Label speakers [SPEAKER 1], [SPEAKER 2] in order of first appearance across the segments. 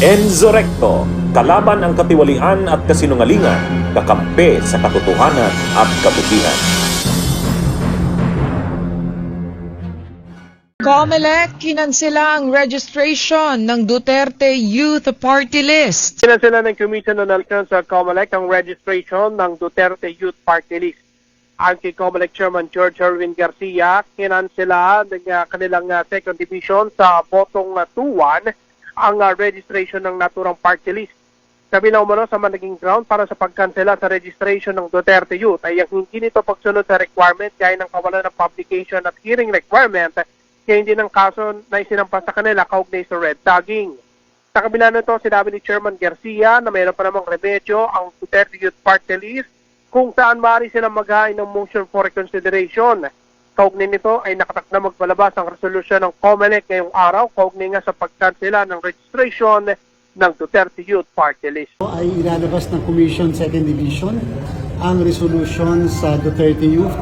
[SPEAKER 1] Enzo Recto, kalaban ang katiwalian at kasinungalingan, kakampi sa katotohanan at kabutihan.
[SPEAKER 2] COMELEC kinansela ang registration ng Duterte Youth Party List.
[SPEAKER 3] Kinansela ng Commission on Elections sa COMELEC ang registration ng Duterte Youth Party List. Ang kay COMELEC Chairman George Erwin Garcia, kinansela ng kanilang second division sa botong 2-1 ang registration ng naturang party list. Sabi na umano sa managing ground para sa pagkansela sa registration ng Duterte Youth ay ang hindi nito pagsunod sa requirement gaya ng kawalan ng publication at hearing requirement kaya hindi ng kaso na isinampas sa kanila kaugnay sa red tagging. Sa kabila nito, sinabi ni Chairman Garcia na mayroon pa namang remedyo ang Duterte Youth Party List kung saan maaari silang maghain ng motion for reconsideration. Kaugnay nito ay nakatak na magpalabas ang resolusyon ng COMELEC ngayong araw kaugnay nga sa pagkansela ng registration ng Duterte Youth Party List.
[SPEAKER 4] Ay ilalabas ng Commission 2nd Division ang resolution sa Duterte Youth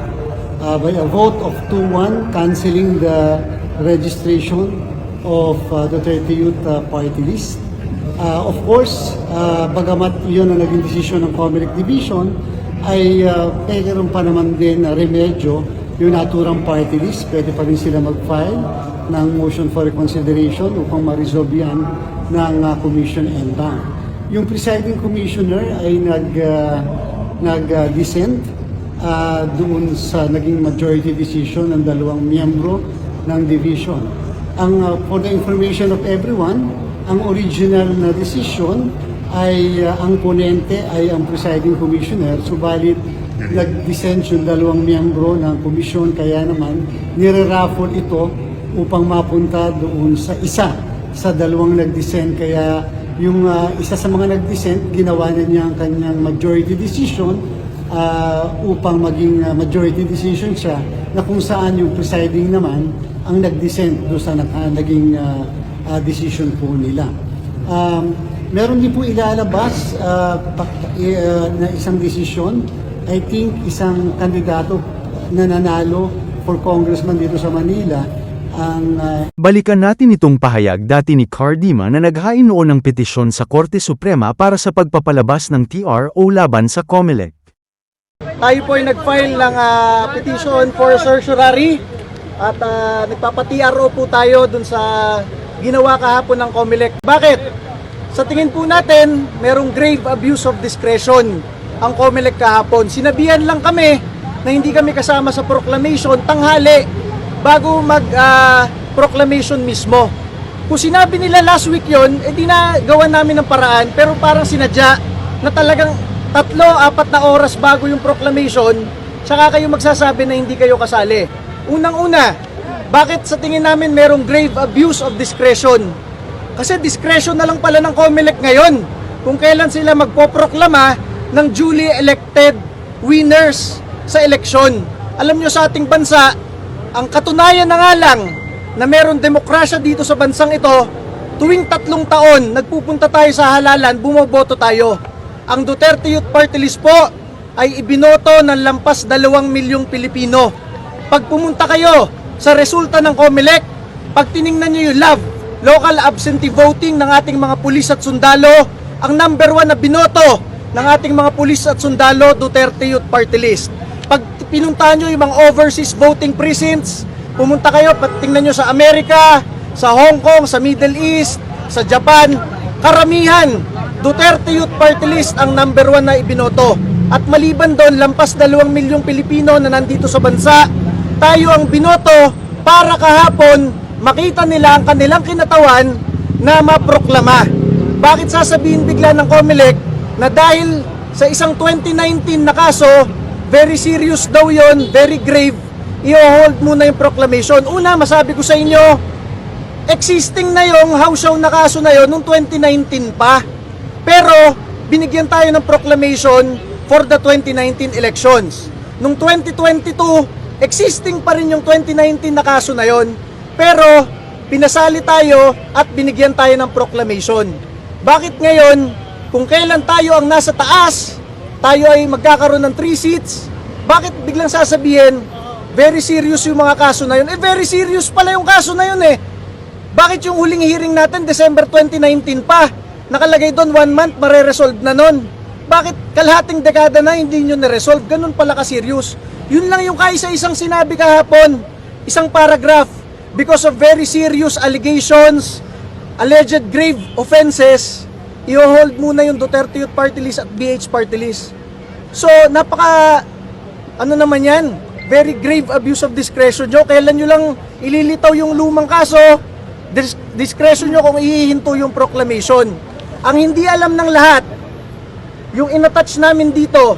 [SPEAKER 4] by a vote of 2-1 canceling the registration of Duterte Youth Party List. Of course, bagamat yun ang naging desisyon ng COMELEC Division, ay mayroon pa naman din na remedyo yung naturang party list. Pwede pa rin sila mag-file ng motion for reconsideration upang ma-resolve yan ng Commission en banc. Yung presiding commissioner ay nag-dissent doon sa naging majority decision ng dalawang miyembro ng division. For the information of everyone, ang original na decision ay ang ponente ay ang presiding commissioner, subalit nag-dissent yung dalawang miyembro ng komisyon, kaya naman nire-raffle ito upang mapunta doon sa isa sa dalawang nag-dissent. Kaya yung isa sa mga nag-dissent, ginawa na niya ang kanyang majority decision upang maging majority decision siya, na kung saan yung presiding naman ang nag-dissent doon sa naging decision po nila. Meron din po ilalabas na isang desisyon. I think isang kandidato na nanalo for congressman dito sa Manila ang
[SPEAKER 5] Balikan natin itong pahayag dati ni Cardima na naghain noon ng petisyon sa Korte Suprema para sa pagpapalabas ng TRO laban sa COMELEC.
[SPEAKER 6] Tayo po ay nag-file ng petition for certiorari at nagpapa-TRO po tayo dun sa ginawa kahapon ng COMELEC. Bakit? Sa tingin po natin, merong grave abuse of discretion ang COMELEC kahapon. Sinabihan lang kami na hindi kami kasama sa proclamation tanghali bago mag-proclamation mismo. Kung sinabi nila last week yon, edi na gawa namin ng paraan, pero parang sinadya na talagang 3-4 na oras bago yung proclamation, saka kayo magsasabi na hindi kayo kasali. Unang-una, bakit sa tingin namin merong grave abuse of discretion? Kasi discretion na lang pala ng COMELEC ngayon kung kailan sila magpoproklama ng duly elected winners sa eleksyon. Alam nyo, sa ating bansa, ang katunayan na nga lang na meron demokrasya dito sa bansang ito, tuwing 3 taon nagpupunta tayo sa halalan, bumoboto tayo. Ang Duterte Youth Party List po ay ibinoto ng lampas 2 milyong Pilipino. Pag pumunta kayo sa resulta ng COMELEC, pag tiningnan nyo yung local absentee voting ng ating mga pulis at sundalo, ang number 1 na binoto ng ating mga pulis at sundalo, Duterte Youth Party List. Pag pinuntahan nyo yung mga overseas voting precincts, pumunta kayo, tingnan nyo sa Amerika, sa Hong Kong, sa Middle East, sa Japan, karamihan, Duterte Youth Party List ang number 1 na ibinoto. At maliban doon, lampas 2 milyong Pilipino na nandito sa bansa, tayo ang binoto para kahapon makita nila ang kanilang kinatawan na maproklama. Bakit sasabihin bigla ng COMELEC na dahil sa isang 2019 na kaso, very serious daw yon, very grave, i-hold muna yung proclamation? Una, masabi ko sa inyo, existing na yung house show na kaso na yon noong 2019 pa. Pero binigyan tayo ng proclamation for the 2019 elections. Noong 2022, existing pa rin yung 2019 na kaso na yon. Pero pinasali tayo at binigyan tayo ng proclamation. Bakit ngayon, kung kailan tayo ang nasa taas, tayo ay magkakaroon ng 3 seats, bakit biglang sasabihin, very serious yung mga kaso na yun? Very serious pala yung kaso na yun eh. Bakit yung huling hearing natin, December 2019 pa? nakalagay doon 1 month, mare-resolve na nun. Bakit kalahating dekada na hindi nyo na-resolve? Ganun pala ka-serious. Yun lang yung kaisa-isang sinabi kahapon, isang paragraph, because of very serious allegations, alleged grave offenses, i-hold muna yung Duterte Youth Party List at BH Party List. So, ano naman yan? Very grave abuse of discretion nyo. Kailan nyo lang ililitaw yung lumang kaso, discretion nyo kung ihihinto yung proclamation. Ang hindi alam ng lahat, yung inattach namin dito,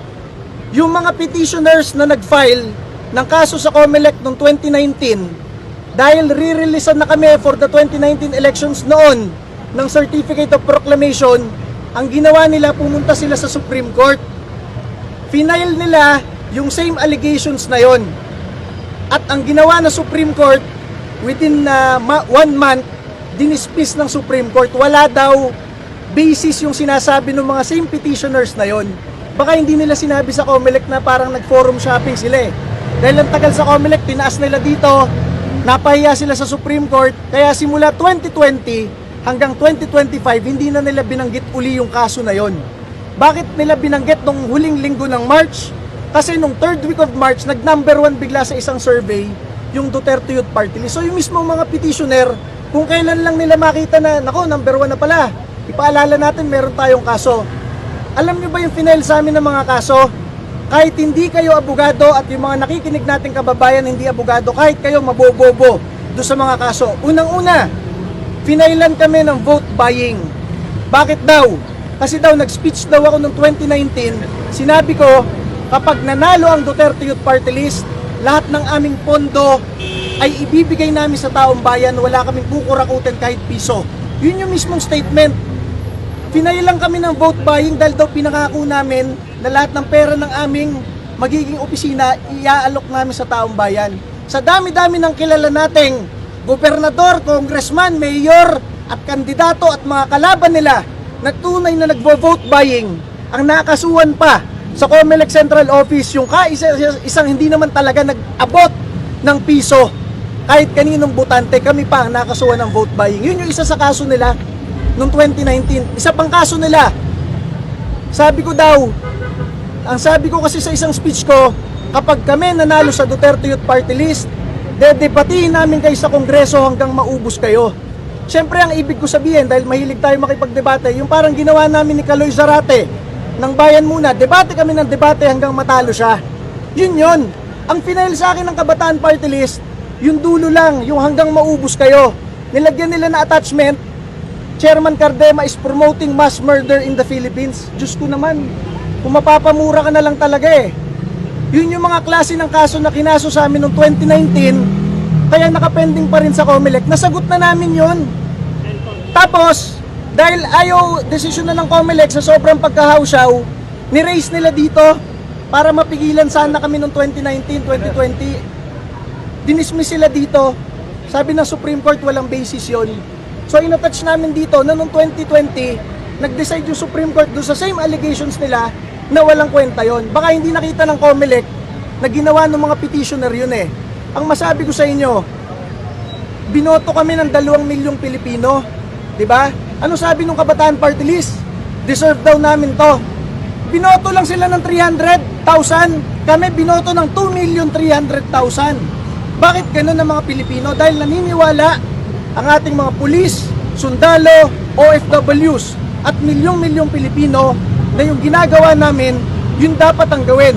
[SPEAKER 6] yung mga petitioners na nag-file ng kaso sa COMELEC noong 2019, dahil re-releasean na kami for the 2019 elections noon ng Certificate of Proclamation, ang ginawa nila, pumunta sila sa Supreme Court. Final nila yung same allegations na yon. At ang ginawa na Supreme Court, within 1 month, dinispis ng Supreme Court. Wala daw basis yung sinasabi ng mga same petitioners na yon. Baka hindi nila sinabi sa COMELEC na parang nag-forum shopping sila eh. Dahil ang tagal sa COMELEC, tinaas nila dito, napahiya sila sa Supreme Court, kaya simula 2020 hanggang 2025, hindi na nila binanggit uli yung kaso na yon. Bakit nila binanggit nung huling linggo ng March? Kasi nung 3rd week of March, nag-number 1 bigla sa isang survey, yung Duterte Youth Party List. So yung mismong mga petitioner, kung kailan lang nila makita na, nako, number 1 na pala, ipaalala natin, meron tayong kaso. Alam nyo ba yung final sa amin ng mga kaso? Kahit hindi kayo abogado at yung mga nakikinig nating kababayan hindi abogado, kahit kayo mabobobo doon sa mga kaso. Unang-una, finailan kami ng vote buying. Bakit daw? Kasi daw nag-speech daw ako noong 2019, sinabi ko, kapag nanalo ang Duterte Youth Party List, lahat ng aming pondo ay ibibigay namin sa taong bayan, wala kaming kukurakutin kahit piso. Yun yung mismong statement. Finailan kami ng vote buying dahil daw pinangako namin na lahat ng pera ng aming magiging opisina, iaalok namin sa taong bayan. Sa dami-dami ng kilala nating gobernador, congressman, mayor, at kandidato at mga kalaban nila na tunay na nagvo-vote buying, ang nakasuhan pa sa COMELEC Central Office, yung isang hindi naman talaga nag-abot ng piso, kahit kaninong botante, kami pa ang nakasuhan ng vote buying. Yun yung isa sa kaso nila noong 2019. Isa pang kaso nila, sabi ko daw, ang sabi ko kasi sa isang speech ko, kapag kami nanalo sa Duterte Youth Party List, dedebatiin namin kayo sa Kongreso hanggang maubos kayo. Siyempre ang ibig ko sabihin, dahil mahilig tayo makipagdebate, yung parang ginawa namin ni Kaloy Zarate ng Bayan Muna, debate kami ng debate hanggang matalo siya. Yun. Ang final sa akin ng Kabataan Party List, yung dulo lang, yung hanggang maubos kayo. Nilagyan nila na attachment, Chairman Cardema is promoting mass murder in the Philippines. Diyos ko naman, kung mapapamura ka na lang talaga eh. Yun yung mga klase ng kaso na kinaso sa amin noong 2019, kaya nakapending pa rin sa COMELEC. Nasagot na namin yun. Tapos, dahil ayaw desisyon na ng COMELEC sa sobrang pagkahawsaw, ni-raise nila dito para mapigilan sana kami noong 2019, 2020. Dinismiss sila dito. Sabi ng Supreme Court, walang basis yun. So inattach namin dito na noong 2020, nag-decide yung Supreme Court doon sa same allegations nila na walang kwenta yon. Baka hindi nakita ng COMELEC na ginawa ng mga petitioner yun eh. Ang masabi ko sa inyo, binoto kami ng 2 milyong Pilipino. Diba? Ano sabi ng Kabataan Party List? Deserve daw namin to. Binoto lang sila ng 300,000. Kami binoto ng 2,300,000. Bakit ganun ang mga Pilipino? Dahil naniniwala ang ating mga pulis, sundalo, OFWs at milyong-milyong Pilipino na yung ginagawa namin, yun dapat ang gawin.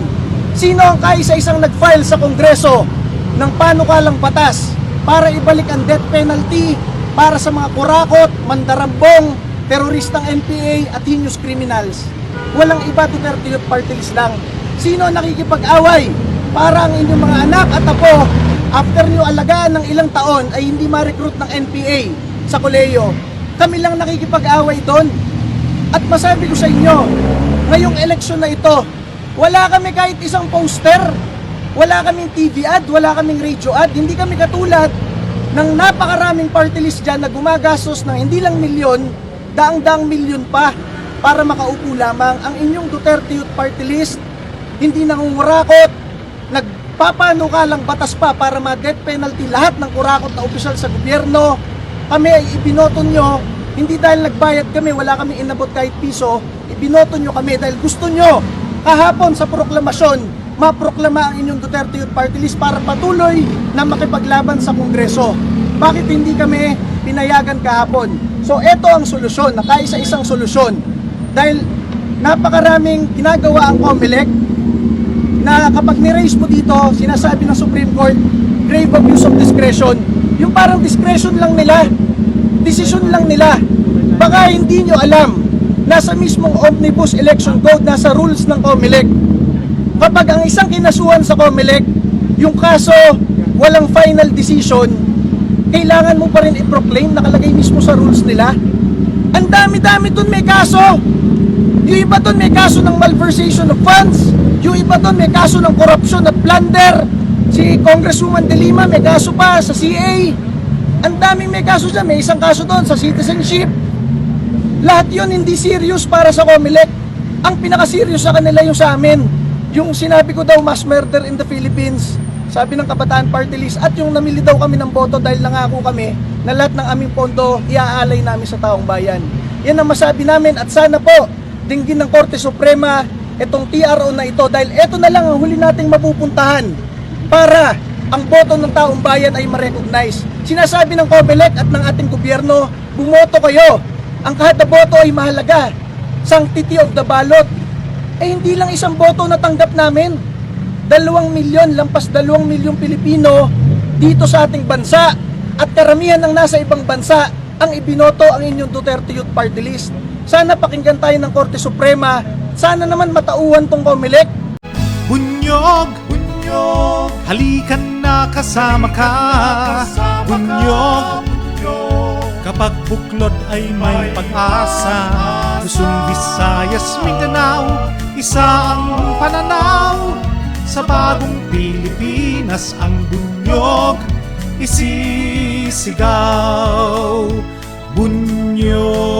[SPEAKER 6] Sino ang kaisa-isang nag-file sa Kongreso ng panukalang batas para ibalik ang death penalty para sa mga kurakot, mandarambong, teroristang NPA at heinous criminals? Walang iba, Duterte Youth Party List lang. Sino ang nakikipag-away para ang inyong mga anak at apo after nyo alagaan ng ilang taon ay hindi ma-recruit ng NPA sa kolehiyo? Kami lang nakikipag-away doon. At masabi ko sa inyo, ngayong eleksyon na ito, wala kami kahit isang poster, wala kaming TV ad, wala kaming radio ad, hindi kami katulad ng napakaraming party list dyan na gumagastos ng hindi lang milyon, daang-daang milyon pa para makaupo lamang. Ang inyong Duterte Youth Party List, hindi nangungurakot, nagpapanukalang batas pa para ma-death penalty lahat ng kurakot na opisyal sa gobyerno. Kami ay ibinoto nyo Hindi dahil nagbayad kami, wala kami inabot kahit piso, ibinoto nyo kami dahil gusto nyo kahapon sa proklamasyon, maproklama ang inyong Duterte Youth Party List para patuloy na makipaglaban sa Kongreso. Bakit hindi kami pinayagan kahapon? So ito ang solusyon, nakaisa-isang solusyon. Dahil napakaraming ginagawa ang COMELEC na kapag ni-raise mo dito, sinasabi ng Supreme Court, grave abuse of discretion. Yung parang discretion lang nila, decision lang nila. Baka hindi nyo alam, nasa mismong Omnibus Election Code, nasa rules ng COMELEC. Kapag ang isang kinasuhan sa COMELEC, yung kaso walang final decision, kailangan mo pa rin i-proclaim, nakalagay mismo sa rules nila. Ang dami-dami dun may kaso. Yung iba dun may kaso ng malversation of funds. Yung iba dun may kaso ng corruption at plunder. Si Congresswoman De Lima may kaso pa sa CA. Ang daming may kaso dyan. May isang kaso doon sa citizenship. Lahat yun hindi serious para sa COMELEC. Ang pinaka-serious sa kanila yung sa amin. Yung sinabi ko daw mass murder in the Philippines, sabi ng Kabataan Party List, at yung namili daw kami ng boto dahil nangako kami na lahat ng aming pondo iaalay namin sa taong bayan. Yan ang masabi namin at sana po dinggin ng Korte Suprema itong TRO na ito dahil ito na lang ang huli nating mapupuntahan para ang boto ng taong bayan ay ma-recognize. Sinasabi ng COMELEC at ng ating gobyerno, bumoto kayo. Ang kada boto ay mahalaga. Sanctity of the ballot. Eh hindi lang isang boto na tanggap namin. 2 milyon, lampas 2 milyong Pilipino dito sa ating bansa at karamihan ng nasa ibang bansa ang ibinoto ang inyong Duterte Youth Party List. Sana pakinggan tayo ng Korte Suprema. Sana naman matauhan tong COMELEC.
[SPEAKER 7] Bunyog, bunyog, halikan na kasama ka. Bunyog, kapag buklod ay may pag-asa. Luzon, Visayas, Mindanao, isa ang pananaw. Sa bagong Pilipinas ang bunyog isisigaw. Bunyog.